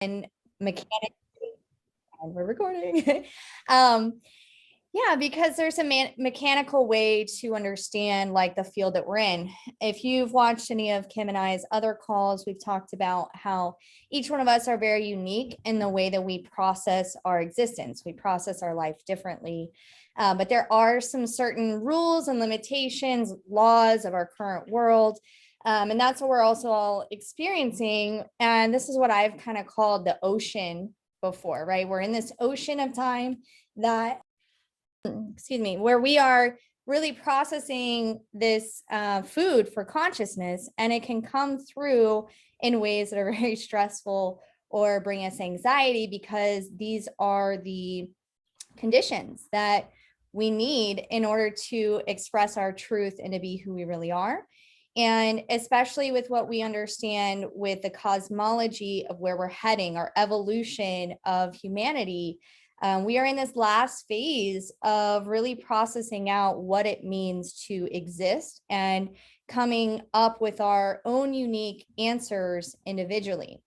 and mechanic and we're recording. um yeah, because there's a mechanical way to understand like the field that we're in. If you've watched any of Kim and I's other calls, we've talked about how each one of us are very unique in the way that we process our existence. We process our life differently. But there are some certain rules and limitations, laws of our current world. And that's what we're also all experiencing. And this is what I've kind of called the ocean before, right? We're in this ocean of time that, excuse me, where we are really processing this food for consciousness, and it can come through in ways that are very stressful or bring us anxiety, because these are the conditions that we need in order to express our truth and to be who we really are. And especially with what we understand with the cosmology of where we're heading, our evolution of humanity, we are in this last phase of really processing out what it means to exist and coming up with our own unique answers individually.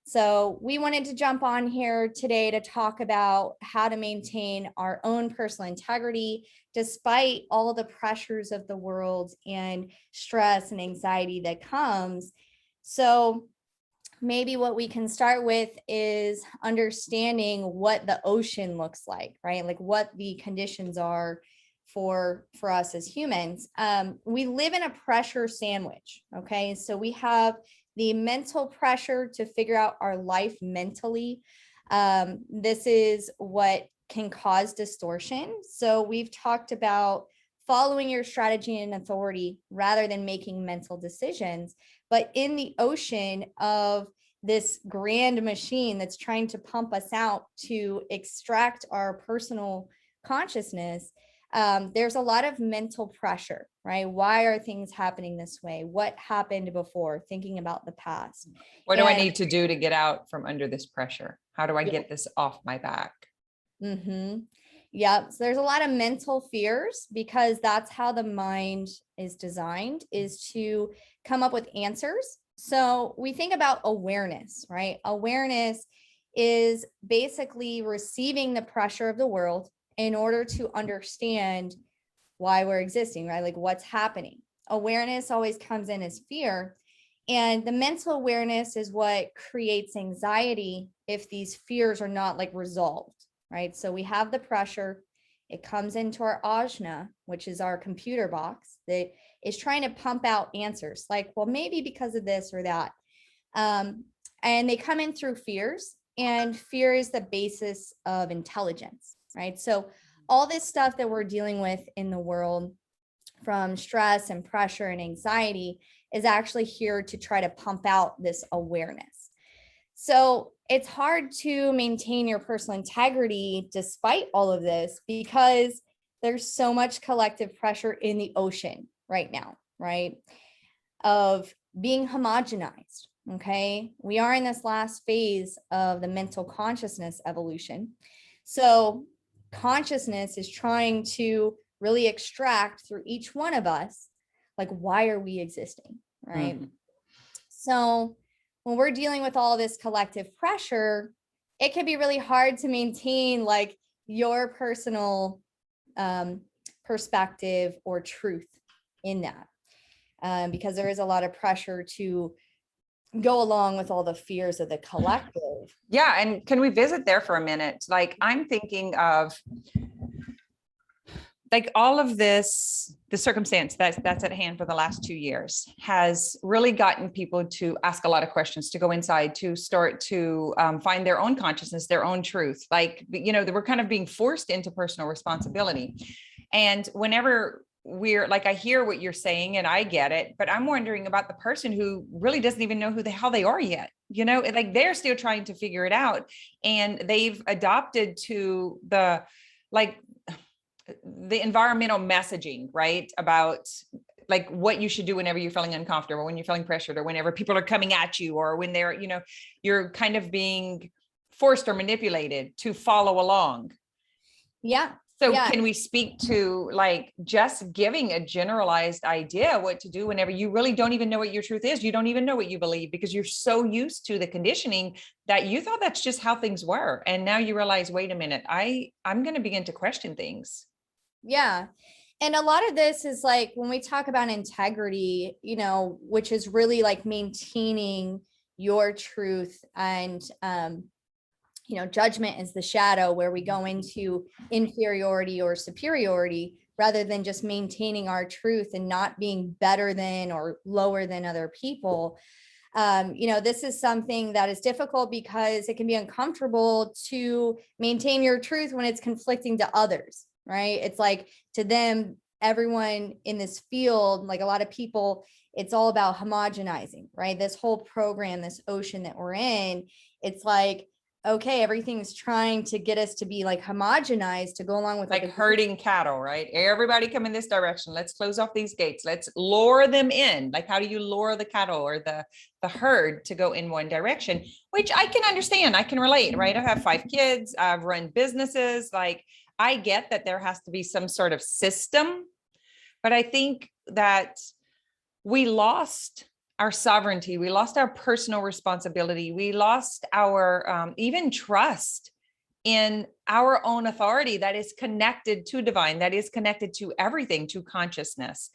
So we wanted to jump on here today to talk about how to maintain our own personal integrity despite all of the pressures of the world and stress and anxiety that comes. So maybe what we can start with is understanding what the ocean looks like, right? Like what the conditions are for us as humans. We live in a pressure sandwich, okay? So we have the mental pressure to figure out our life mentally. This is what can cause distortion. So we've talked about following your strategy and authority rather than making mental decisions. But in the ocean of this grand machine that's trying to pump us out to extract our personal consciousness, there's a lot of mental pressure, right? Why are things happening this way? What happened before? Thinking about the past. What do I need to do to get out from under this pressure? How do I get this off my back? Yeah, so there's a lot of mental fears, because that's how the mind is designed, is to come up with answers. So we think about awareness, right? Awareness is basically receiving the pressure of the world in order to understand why we're existing, right? Like what's happening. Awareness always comes in as fear. And the mental awareness is what creates anxiety if these fears are not like resolved, right? So we have the pressure, it comes into our ajna, which is our computer box that is trying to pump out answers like, well, maybe because of this or that. And they come in through fears, and fear is the basis of intelligence, right? So all this stuff that we're dealing with in the world, from stress and pressure and anxiety, is actually here to try to pump out this awareness. So it's hard to maintain your personal integrity despite all of this, because there's so much collective pressure in the ocean right now, right? Of being homogenized. Okay. We are in this last phase of the mental consciousness evolution. So consciousness is trying to really extract through each one of us, like, why are we existing? Right. So when we're dealing with all this collective pressure, it can be really hard to maintain like your personal perspective or truth in that, because there is a lot of pressure to go along with all the fears of the collective. Yeah. And can we visit there for a minute? Like, I'm thinking of like all of this, the circumstance that's at hand for the last 2 years has really gotten people to ask a lot of questions, to go inside, to start to find their own consciousness, their own truth. Like, you know, we're kind of being forced into personal responsibility. And whenever we're like, I hear what you're saying and I get it, but I'm wondering about the person who really doesn't even know who the hell they are yet. You know, like they're still trying to figure it out, and they've adopted to the, like, the environmental messaging, right? About like what you should do whenever you're feeling uncomfortable, when you're feeling pressured, or whenever people are coming at you, or when they're, you know, you're kind of being forced or manipulated to follow along. Yeah. So Yeah. can we speak to like just giving a generalized idea what to do whenever you really don't even know what your truth is? You don't even know what you believe because you're so used to the conditioning that you thought that's just how things were. And now you realize, wait a minute, I'm going to begin to question things. Yeah. And a lot of this is like when we talk about integrity, you know, which is really like maintaining your truth, and you know, judgment is the shadow, where we go into inferiority or superiority rather than just maintaining our truth and not being better than or lower than other people. You know, this is something that is difficult because it can be uncomfortable to maintain your truth when it's conflicting to others, right? It's like to them, everyone in this field, like a lot of people, it's all about homogenizing, right? This whole program, this ocean that we're in, it's like, okay, everything's trying to get us to be like homogenized to go along with Like like herding cattle, right? Everybody come in this direction. Let's close off these gates. Let's lure them in. Like, how do you lure the cattle or the herd to go in one direction? Which I can understand. I can relate, right? I have 5 kids. I've run businesses. Like, I get that there has to be some sort of system, but I think that we lost our sovereignty. We lost our personal responsibility. We lost our even trust in our own authority that is connected to divine, that is connected to everything, to consciousness.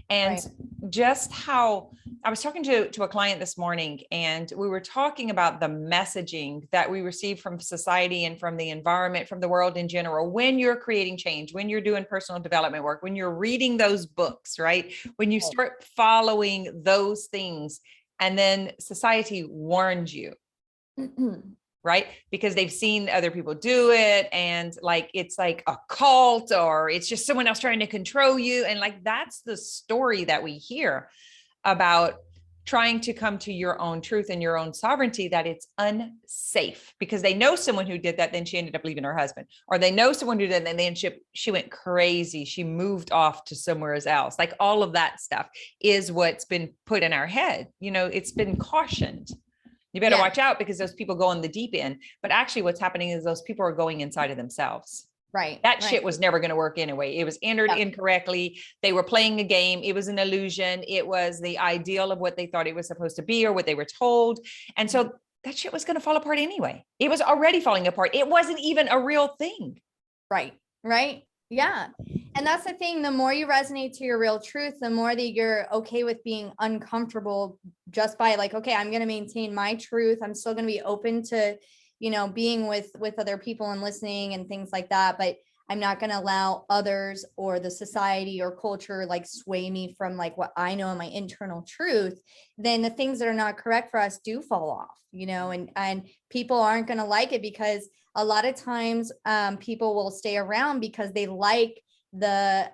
And right. just how I was talking to a client this morning, and we were talking about the messaging that we receive from society and from the environment, from the world in general, when you're creating change, when you're doing personal development work, when you're reading those books, right? When you start following those things, and then society warns you, right? Because they've seen other people do it, and like it's like a cult, or it's just someone else trying to control you. And like that's the story that we hear about trying to come to your own truth and your own sovereignty, that it's unsafe because they know someone who did that, then she ended up leaving her husband, or they know someone who did that, and then she went crazy, she moved off to somewhere else. Like all of that stuff is what's been put in our head. You know, it's been cautioned. You better watch out because those people go in the deep end. But actually what's happening is those people are going inside of themselves. Right. That shit was never going to work anyway. It was entered incorrectly. They were playing a game. It was an illusion. It was the ideal of what they thought it was supposed to be or what they were told. And so that shit was going to fall apart anyway. It was already falling apart. It wasn't even a real thing. Right. Right. Yeah. And that's the thing. The more you resonate to your real truth, the more that you're okay with being uncomfortable just by like, okay, I'm going to maintain my truth. I'm still going to be open to, you know, being with other people and listening and things like that. But I'm not going to allow others or the society or culture like sway me from like what I know in my internal truth. Then the things that are not correct for us do fall off, you know, and people aren't going to like it because a lot of times people will stay around because they like the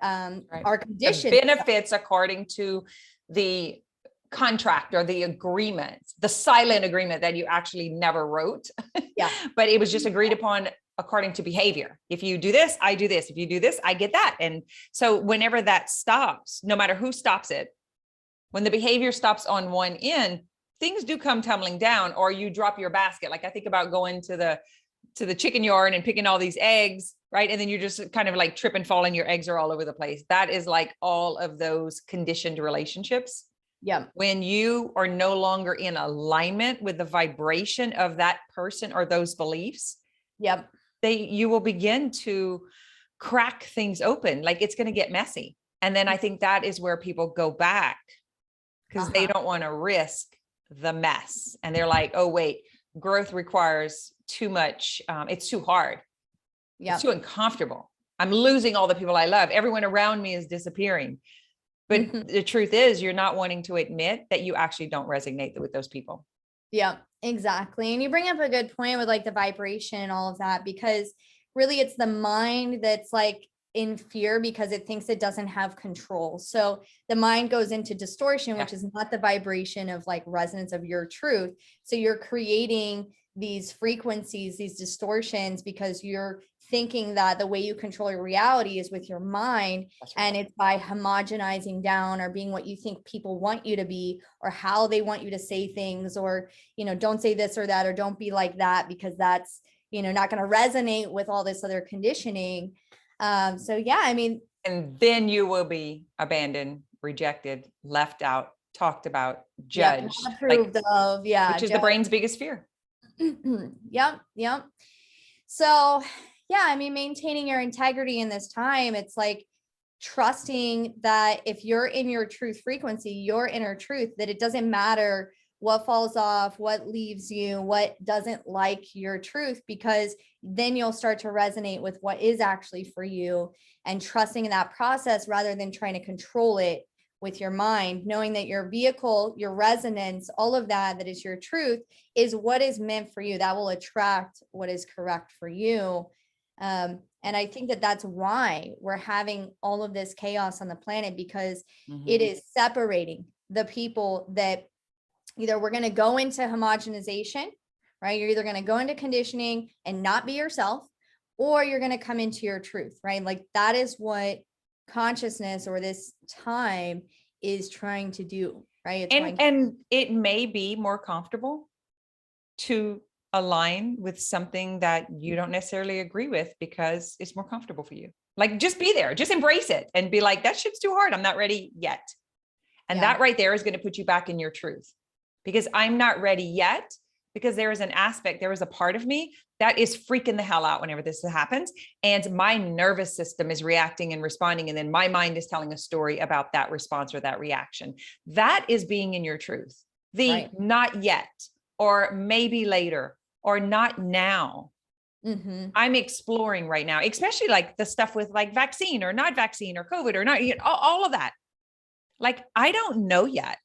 our conditions. The benefits according to the contract or the agreement, the silent agreement that you actually never wrote. Yeah. But it was just agreed upon according to behavior. If you do this, I do this. If you do this, I get that. And so whenever that stops, no matter who stops it, when the behavior stops on one end, things do come tumbling down, or you drop your basket. Like I think about going to the chicken yard and picking all these eggs, right? And then you're just kind of like trip and fall and your eggs are all over the place. That is like all of those conditioned relationships. Yeah. When you are no longer in alignment with the vibration of that person or those beliefs, Yep. You will begin to crack things open. Like it's going to get messy. And then I think that is where people go back because they don't want to risk the mess. And they're like, oh, wait, growth requires too much. It's too hard. Yeah. It's too uncomfortable. I'm losing all the people I love. Everyone around me is disappearing. But the truth is, you're not wanting to admit that you actually don't resonate with those people. Yeah, exactly. And you bring up a good point with like the vibration and all of that, because really it's the mind that's like in fear because it thinks it doesn't have control. So the mind goes into distortion, which is not the vibration of like resonance of your truth. So you're creating these frequencies, these distortions, because you're thinking that the way you control your reality is with your mind. Right. And it's by homogenizing down or being what you think people want you to be, or how they want you to say things, or, you know, don't say this or that, or don't be like that, because that's, you know, not going to resonate with all this other conditioning. So yeah, I mean, And then you will be abandoned, rejected, left out, talked about, yep, judged, not like, approved of, yeah, which is the brain's biggest fear. yep, yep. So yeah, I mean, maintaining your integrity in this time, it's like trusting that if you're in your truth frequency, your inner truth, that it doesn't matter what falls off, what leaves you, what doesn't like your truth, because then you'll start to resonate with what is actually for you, and trusting in that process rather than trying to control it with your mind, knowing that your vehicle, your resonance, all of that, that is your truth, is what is meant for you. That will attract what is correct for you. And I think that that's why we're having all of this chaos on the planet, because it is separating the people that either we're going to go into homogenization, right? You're either going to go into conditioning and not be yourself, or you're going to come into your truth, right? Like that is what consciousness or this time is trying to do, right? It's And it may be more comfortable to align with something that you don't necessarily agree with because it's more comfortable for you. Like just be there, just embrace it and be like, that shit's too hard. I'm not ready yet. And that right there is going to put you back in your truth, because I'm not ready yet, because there is an aspect, there is a part of me that is freaking the hell out whenever this happens. And my nervous system is reacting and responding. And then my mind is telling a story about that response or that reaction. That is being in your truth. The not yet, or maybe later, or not now. I'm exploring right now, especially like the stuff with like vaccine or not vaccine or COVID or not, you know, all of that. Like, I don't know yet.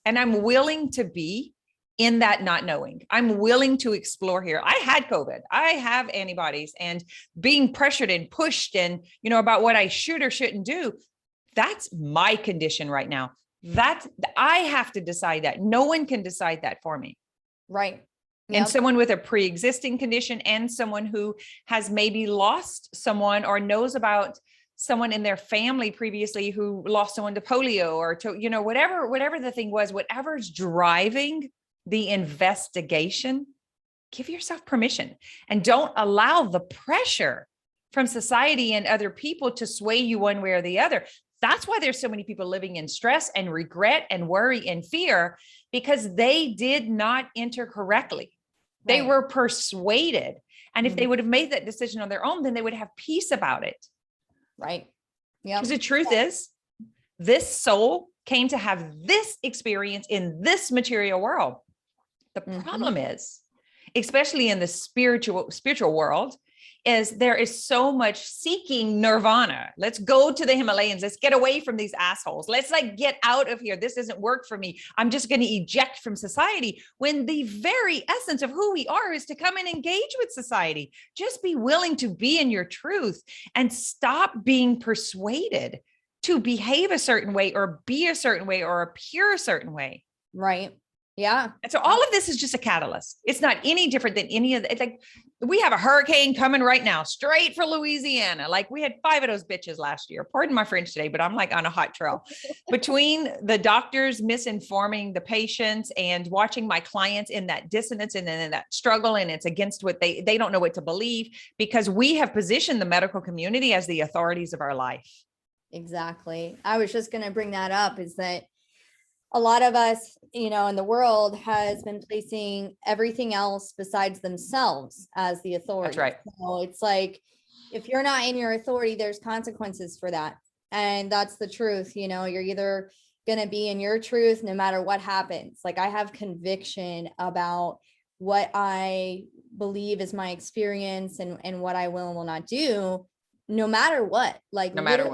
And I'm willing to be in that not knowing. I'm willing to explore here. I had COVID. I have antibodies, and being pressured and pushed and, you know, about what I should or shouldn't do. That's my condition right now. That's, I have to decide that. No one can decide that for me. Right. Yep. And someone with a pre-existing condition, and someone who has maybe lost someone or knows about someone in their family previously who lost someone to polio or to, you know, whatever the thing was, whatever's driving the investigation, give yourself permission and don't allow the pressure from society and other people to sway you one way or the other. That's why there's so many people living in stress and regret and worry and fear, because they did not enter correctly. They were persuaded. And if they would have made that decision on their own, then they would have peace about it. Right. Yeah. Because the truth is, this soul came to have this experience in this material world. The problem is, especially in the spiritual world, is there is so much seeking nirvana. Let's go to the Himalayas. Let's get away from these assholes. Let's like get out of here. This doesn't work for me. I'm just going to eject from society, when the very essence of who we are is to come and engage with society. Just be willing to be in your truth and stop being persuaded to behave a certain way or be a certain way or appear a certain way. Right. Yeah. And so all of this is just a catalyst. It's not any different than any of the, it's like we have a hurricane coming right now, straight for Louisiana. Like we had 5 of those bitches last year. Pardon my French today, but I'm like on a hot trail. Between the doctors misinforming the patients and watching my clients in that dissonance and then in that struggle, and it's against what they don't know what to believe, because we have positioned the medical community as the authorities of our life. Exactly. I was just going to bring that up, is that a lot of us, you know, in the world has been placing everything else besides themselves as the authority. That's right. So it's like, if you're not in your authority, there's consequences for that. And that's the truth. You know, you're either going to be in your truth no matter what happens. Like I have conviction about what I believe is my experience and what I will and will not do, no matter what, like no matter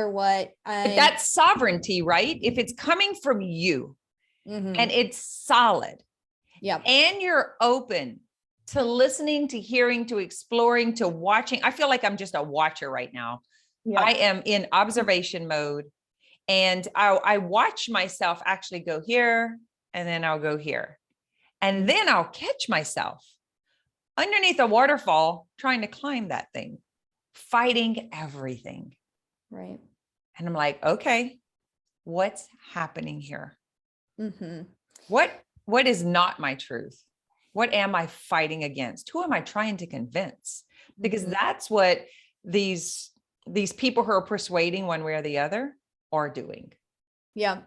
what, but that's sovereignty, right? If it's coming from you and it's solid, and you're open to listening, to hearing, to exploring, to watching. I feel like I'm just a watcher right now. I am in observation mode, and I watch myself actually go here, and then I'll go here, and then I'll catch myself underneath a waterfall trying to climb that thing, fighting everything. Right. And I'm like, okay, what's happening here? What is not my truth? What am I fighting against? Who am I trying to convince? Because that's what these people who are persuading one way or the other are doing. Yeah.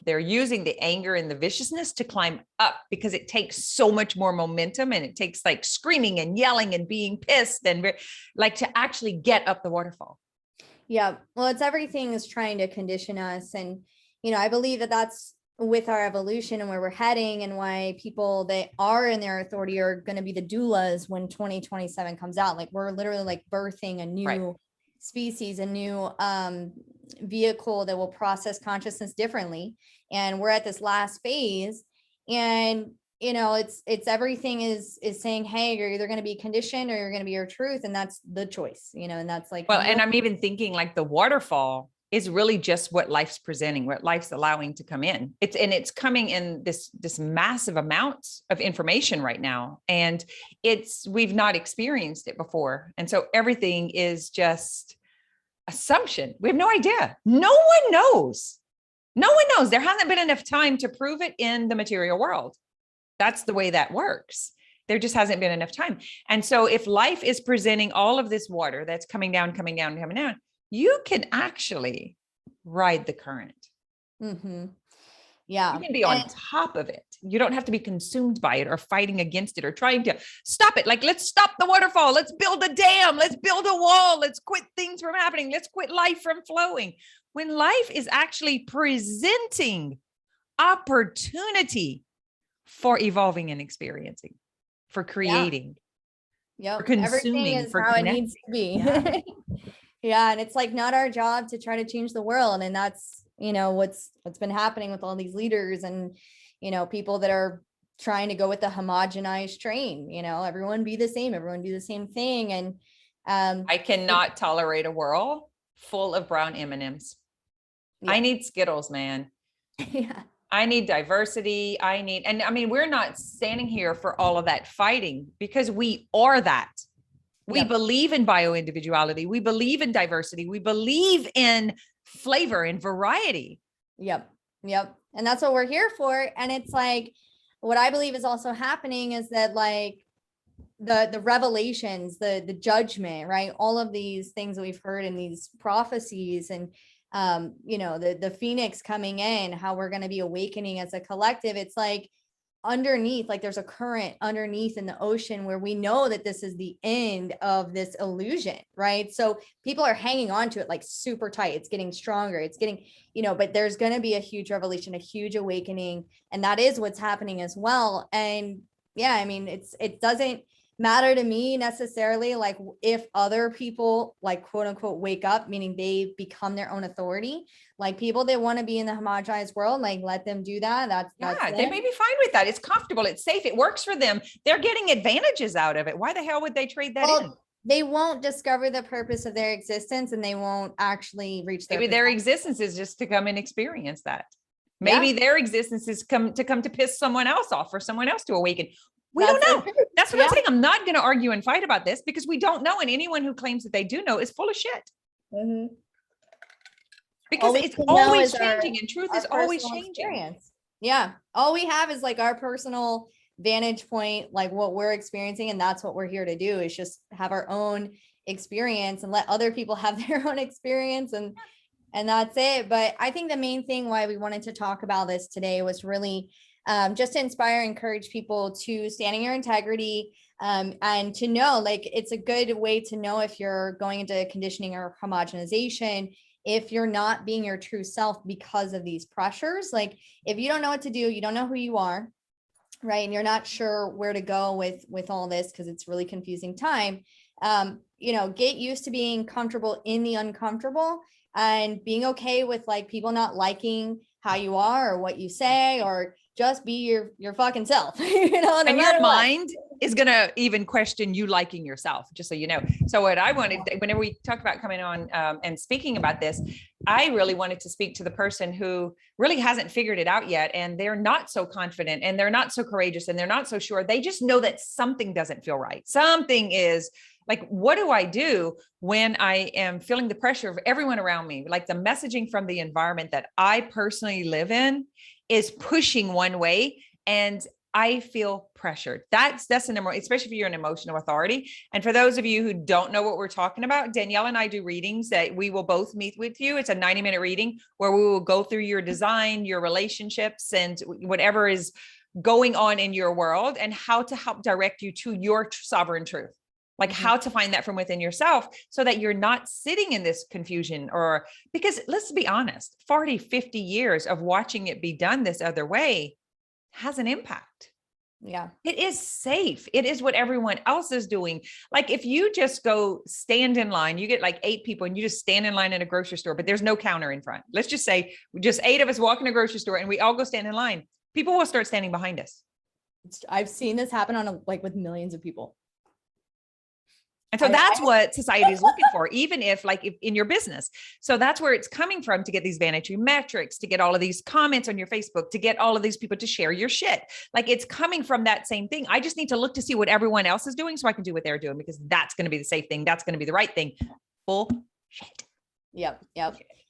They're using the anger and the viciousness to climb up, because it takes so much more momentum, and it takes like screaming and yelling and being pissed and like to actually get up the waterfall. Yeah. Well, it's everything is trying to condition us. And, I believe that that's with our evolution and where we're heading, and why people that are in their authority are going to be the doulas when 2027 comes out. Like, we're literally like birthing a new species, a new vehicle that will process consciousness differently. And we're at this last phase, and it's everything is saying, hey, you're either going to be conditioned or you're going to be your truth, and that's the choice, and that's like, well, and I'm even thinking like the waterfall is really just what life's presenting, what life's allowing to come in. It's coming in this massive amount of information right now. And we've not experienced it before. And so everything is just assumption. We have no idea. No one knows. No one knows. There hasn't been enough time to prove it in the material world. That's the way that works. There just hasn't been enough time. And so if life is presenting all of this water that's coming down, you can actually ride the current. Mm-hmm. Yeah. You can be on top of it. You don't have to be consumed by it or fighting against it or trying to stop it. Like, let's stop the waterfall. Let's build a dam. Let's build a wall. Let's quit things from happening. Let's quit life from flowing. When life is actually presenting opportunity for evolving and experiencing, for creating, for consuming, everything is for how connecting. It needs to be. Yeah. And it's like not our job to try to change the world. And that's, what's been happening with all these leaders and, people that are trying to go with the homogenized train, everyone be the same, everyone do the same thing. And I cannot tolerate a world full of brown M&Ms. I need Skittles, man. Yeah. I need diversity. And I mean, we're not standing here for all of that fighting, because we are that. We believe in bio-individuality. We believe in diversity. We believe in flavor and variety. Yep. And that's what we're here for. And it's like, what I believe is also happening is that like the revelations, the judgment, right? All of these things that we've heard in these prophecies, and the phoenix coming in, how we're going to be awakening as a collective. It's like underneath, like there's a current underneath in the ocean where we know that this is the end of this illusion, right? So people are hanging on to it like super tight. It's getting stronger. It's getting, but there's going to be a huge revelation, a huge awakening. And that is what's happening as well. And yeah, I mean, it doesn't matter to me necessarily, like if other people like quote unquote wake up, meaning they become their own authority, like people that want to be in the homogenized world, like let them do that. That's they may be fine with that. It's comfortable. It's safe. It works for them. They're getting advantages out of it. Why the hell would they trade that in? They won't discover the purpose of their existence, and they won't actually reach maybe their existence is just to come and experience that. Maybe their existence is come to piss someone else off, or someone else to awaken. We don't know. That's what I'm saying. I'm not going to argue and fight about this, because we don't know. And anyone who claims that they do know is full of shit. Mm-hmm. Because it's always changing, and truth is always changing. Experience. Yeah. All we have is like our personal vantage point, like what we're experiencing. And that's what we're here to do, is just have our own experience and let other people have their own experience. And that's it. But I think the main thing why we wanted to talk about this today was really just to inspire, encourage people to stand in your integrity, and to know, like, it's a good way to know if you're going into conditioning or homogenization, if you're not being your true self because of these pressures. Like, if you don't know what to do, you don't know who you are, right? And you're not sure where to go with all this, because it's really confusing time. Get used to being comfortable in the uncomfortable, and being okay with like people not liking how you are or what you say, or just be your fucking self, no and your mind is going to even question you liking yourself, just so you know. So what I wanted, whenever we talk about coming on and speaking about this, I really wanted to speak to the person who really hasn't figured it out yet. And they're not so confident, and they're not so courageous, and they're not so sure. They just know that something doesn't feel right. Something is like, what do I do when I am feeling the pressure of everyone around me? Like the messaging from the environment that I personally live in is pushing one way, and I feel pressured. That's the number, especially if you're an emotional authority. And for those of you who don't know what we're talking about, Danielle and I do readings that we will both meet with you. It's a 90-minute reading where we will go through your design, your relationships, and whatever is going on in your world, and how to help direct you to your sovereign truth. Like how to find that from within yourself so that you're not sitting in this confusion, or because let's be honest, 40, 50 years of watching it be done this other way has an impact. Yeah. It is safe. It is what everyone else is doing. Like if you just go stand in line, you get like 8 people and you just stand in line in a grocery store, but there's no counter in front. Let's just say just 8 of us walk in a grocery store and we all go stand in line. People will start standing behind us. I've seen this happen on with millions of people. And so that's what society is looking for, even if in your business. So that's where it's coming from, to get these vanity metrics, to get all of these comments on your Facebook, to get all of these people to share your shit. Like it's coming from that same thing. I just need to look to see what everyone else is doing so I can do what they're doing, because that's going to be the safe thing. That's going to be the right thing. Bullshit. Yep.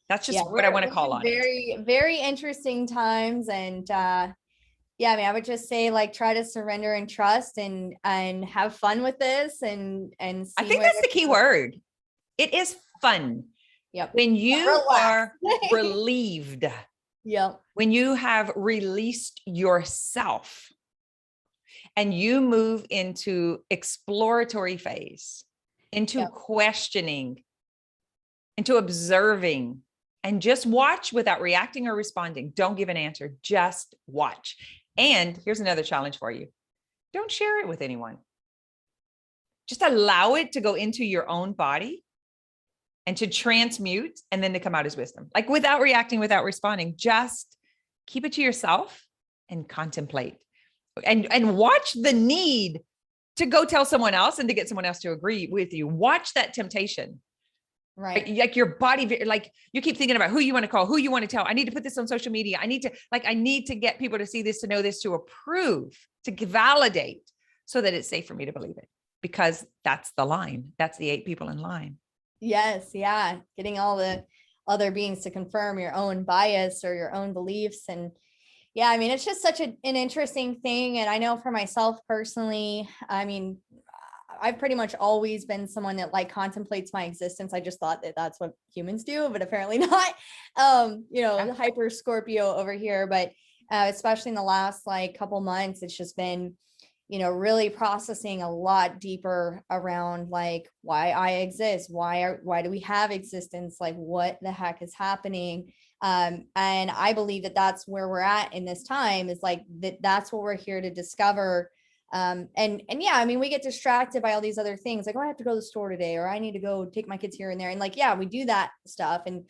That's just what I want to call on. Very, very interesting times. And yeah, I mean, I would just say try to surrender and trust and have fun with this and see. I think that's the key word. It is fun. Yep. When you are relieved. Yep. When you have released yourself and you move into exploratory phase, into questioning, into observing, and just watch without reacting or responding. Don't give an answer, just watch. And here's another challenge for you. Don't share it with anyone. Just allow it to go into your own body and to transmute, and then to come out as wisdom, like without reacting, without responding. Just keep it to yourself and contemplate and watch the need to go tell someone else and to get someone else to agree with you. Watch that temptation. Right. Like your body, like you keep thinking about who you want to call, who you want to tell. I need to put this on social media. I need to get people to see this, to know this, to approve, to validate, so that it's safe for me to believe it, because that's the line. That's the 8 people in line. Yes. Yeah. Getting all the other beings to confirm your own bias or your own beliefs. And yeah, I mean, it's just such an interesting thing. And I know for myself personally, I mean, I've pretty much always been someone that contemplates my existence. I just thought that that's what humans do, but apparently not. Hyper Scorpio over here, but especially in the last couple months, it's just been, really processing a lot deeper around why I exist, why do we have existence, what the heck is happening. And I believe that that's where we're at in this time, is that's what we're here to discover. And yeah, I mean, we get distracted by all these other things, I have to go to the store today, or I need to go take my kids here and there. And yeah, we do that stuff and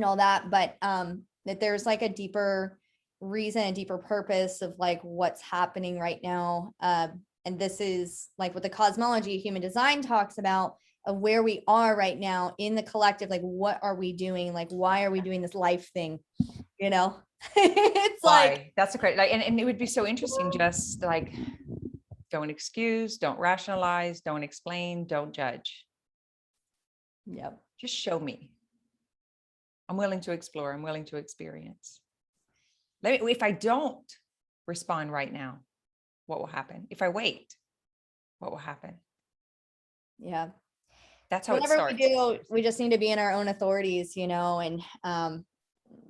all that, but that there's a deeper reason, a deeper purpose of what's happening right now. And this is what the cosmology, human design talks about, of where we are right now in the collective. What are we doing? Why are we doing this life thing? It's why? That's a great, and it would be so interesting, just don't excuse, don't rationalize, don't explain, don't judge. Yep. Just show me. I'm willing to explore. I'm willing to experience. If I don't respond right now, what will happen? If I wait, what will happen? Yeah. That's how Whatever it starts. we do, we just need to be in our own authorities, and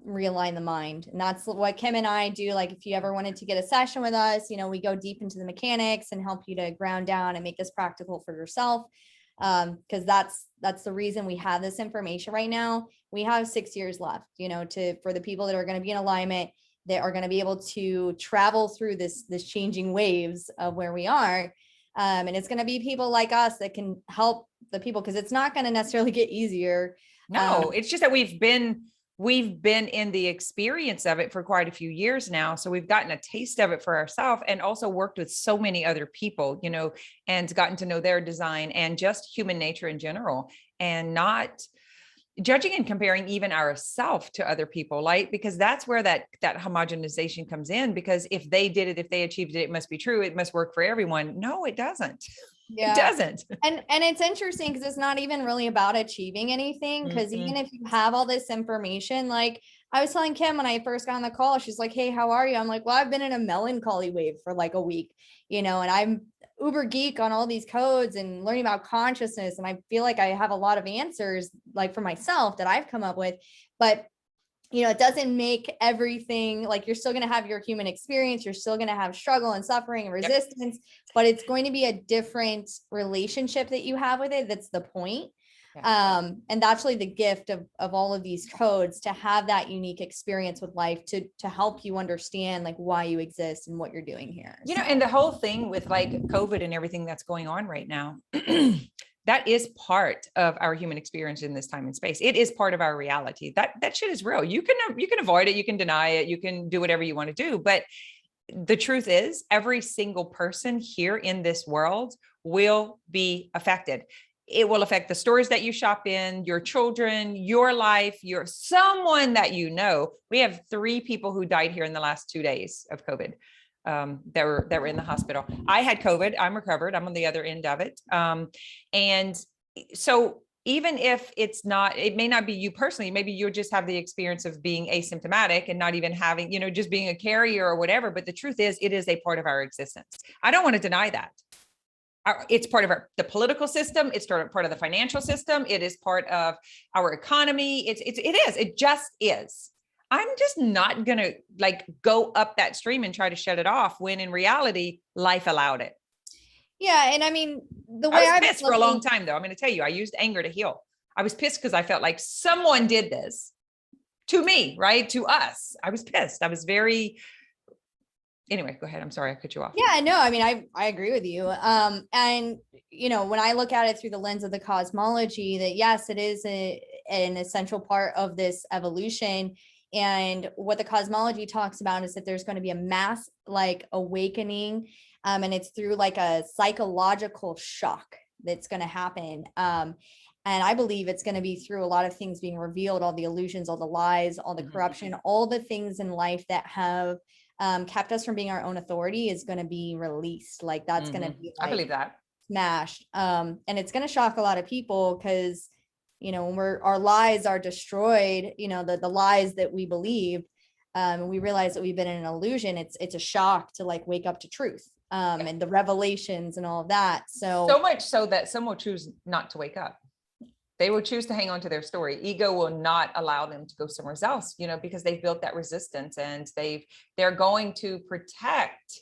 realign the mind. And that's what Kim and I do. If you ever wanted to get a session with us, we go deep into the mechanics and help you to ground down and make this practical for yourself. Because that's the reason we have this information right now. We have 6 years left, for the people that are going to be in alignment, that are going to be able to travel through this changing waves of where we are. And it's going to be people like us that can help the people, because it's not going to necessarily get easier. No, it's just that we've been in the experience of it for quite a few years now. So we've gotten a taste of it for ourselves, and also worked with so many other people, and gotten to know their design and just human nature in general, and not judging and comparing even ourselves to other people, because that's where that homogenization comes in. Because if they did it, if they achieved it, it must be true. It must work for everyone. No, it doesn't. Yeah. It doesn't. And it's interesting, because it's not even really about achieving anything. Because even if you have all this information, I was telling Kim when I first got on the call, she's like, "Hey, how are you?" I'm like, "Well, I've been in a melancholy wave for like a week, and I'm uber geek on all these codes and learning about consciousness. And I feel like I have a lot of answers like for myself that I've come up with, but it doesn't make everything like you're still going to have your human experience. You're still going to have struggle and suffering and resistance, but it's going to be a different relationship that you have with it. That's the point. And that's really the gift of all of these codes, to have that unique experience with life, to help you understand like why you exist and what you're doing here. And the whole thing with like COVID and everything that's going on right now, that is part of our human experience in this time and space. It is part of our reality. That shit is real. You can avoid it. You can deny it. You can do whatever you want to do. But the truth is, every single person here in this world will be affected. It will affect the stores that you shop in, your children, your life, your someone that you know. We have 3 people who died here in the last 2 days of COVID. That were in the hospital. I had COVID. I'm recovered. I'm on the other end of it. And so even if it may not be you personally, maybe you just have the experience of being asymptomatic and not even having, just being a carrier or whatever. But the truth is, it is a part of our existence. I don't want to deny that. It's part of the political system. It's part of the financial system. It is part of our economy. It just is. I'm just not going to like go up that stream and try to shut it off when in reality, life allowed it. Yeah. And I mean, the way I was pissed for a long time though. I'm going to tell you, I used anger to heal. I was pissed because I felt like someone did this to me, right? To us. I was pissed. I was very, anyway, go ahead. I'm sorry. I cut you off. Yeah, no, I mean, I agree with you. And when I look at it through the lens of the cosmology, that yes, it is an essential part of this evolution. And what the cosmology talks about is that there's going to be a mass like awakening, and it's through like a psychological shock that's going to happen. And I believe it's going to be through a lot of things being revealed, all the illusions, all the lies, all the corruption, all the things in life that have kept us from being our own authority is going to be released. Like that's going to be like, I believe that, smashed. And it's going to shock a lot of people because when our lies are destroyed, the lies that we believed, and we realize that we've been in an illusion, it's a shock to like wake up to truth, and the revelations and all of that. So much so that some will choose not to wake up. They will choose to hang on to their story. Ego will not allow them to go somewhere else, because they've built that resistance and they're going to protect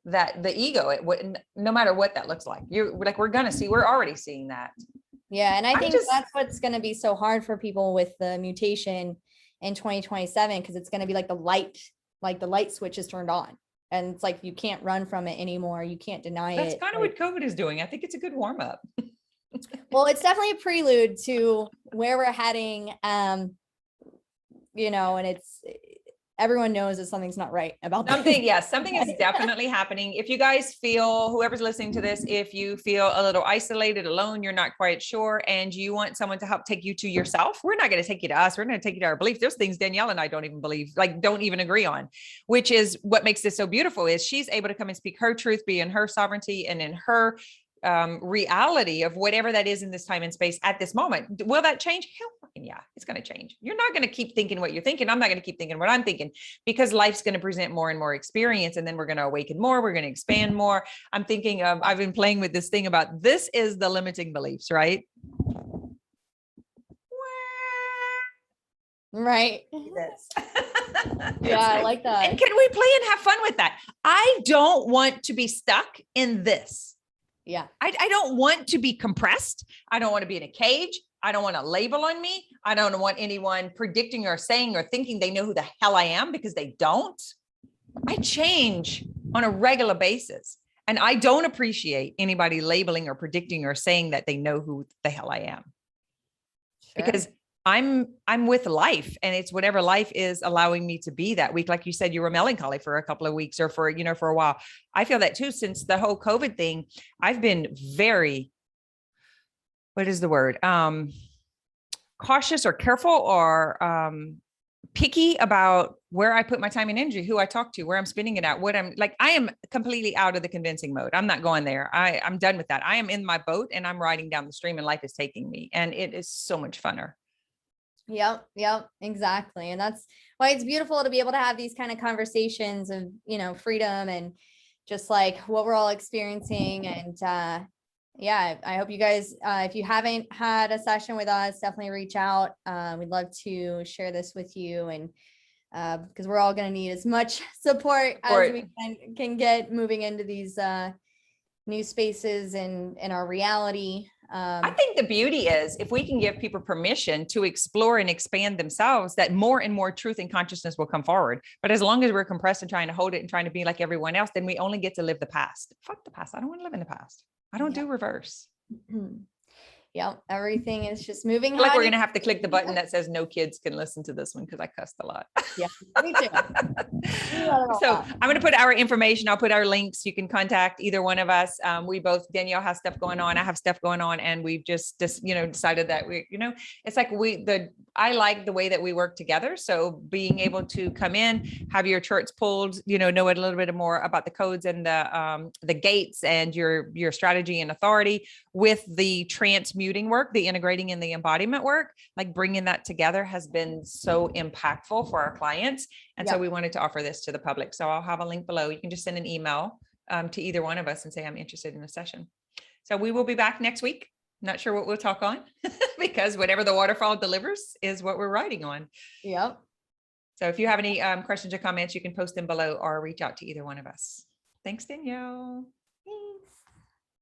the ego, no matter what that looks like. We're going to see, we're already seeing that. Yeah. And I think that's what's going to be so hard for people with the mutation in 2027, because it's going to be like the light switch is turned on. And it's like, you can't run from it anymore. You can't deny it. That's kind of what COVID is doing. I think it's a good warm up. Well, it's definitely a prelude to where we're heading. And it's, everyone knows that something's not right about something. Yes, something is definitely happening. If you guys feel, whoever's listening to this, if you feel a little isolated, alone, you're not quite sure, and you want someone to help take you to yourself, we're not going to take you to us. We're going to take you to our belief. There's things Danielle and I don't even agree on, which is what makes this so beautiful, is she's able to come and speak her truth, be in her sovereignty and in her reality of whatever that is in this time and space at this moment. Will that change? Hell fucking yeah, it's going to change. You're not going to keep thinking what you're thinking. I'm not going to keep thinking what I'm thinking, because life's going to present more and more experience, and then we're going to awaken more. We're going to expand more. I'm thinking of, I've been playing with this thing about, this is the limiting beliefs, right? Right. Yeah, I like that. And can we play and have fun with that? I don't want to be stuck in this. Yeah. I don't want to be compressed. I don't want to be in a cage. I don't want a label on me. I don't want anyone predicting or saying or thinking they know who the hell I am, because they don't. I change on a regular basis, and I don't appreciate anybody labeling or predicting or saying that they know who the hell I am. Sure. Because I'm with life, and it's whatever life is allowing me to be that week. Like you said, you were melancholy for a couple of weeks, or for a while. I feel that too, since the whole COVID thing. I've been very, what is the word? Cautious or careful or picky about where I put my time and energy, who I talk to, where I'm spending it at, what I'm like. I am completely out of the convincing mode. I'm not going there. I'm done with that. I am in my boat and I'm riding down the stream, and life is taking me, and it is so much funner. Yep, exactly. And that's why it's beautiful to be able to have these kind of conversations of, freedom and just like what we're all experiencing. And yeah, I hope you guys, if you haven't had a session with us, definitely reach out. We'd love to share this with you, and because we're all going to need as much support as we can get moving into these new spaces and in our reality. I think the beauty is if we can give people permission to explore and expand themselves, that more and more truth and consciousness will come forward. But as long as we're compressed and trying to hold it and trying to be like everyone else, then we only get to live the past. Fuck the past. I don't want to live in the past. I don't do reverse. Yep, everything is just moving. I feel like we're going to have to click the button that says no kids can listen to this one because I cussed a lot. Yeah, me too. So I'm going to put our information. I'll put our links. You can contact either one of us. We both, Danielle has stuff going on. I have stuff going on. And we've just decided that it's like I like the way that we work together. So being able to come in, have your charts pulled, know a little bit more about the codes and the gates and your strategy and authority with the transmuting work, the integrating and the embodiment work, like bringing that together has been so impactful for our clients. And so we wanted to offer this to the public. So I'll have a link below. You can just send an email to either one of us and say, I'm interested in a session. So we will be back next week. Not sure what we'll talk on because whatever the waterfall delivers is what we're writing on. Yep. So if you have any questions or comments, you can post them below or reach out to either one of us. Thanks, Danielle.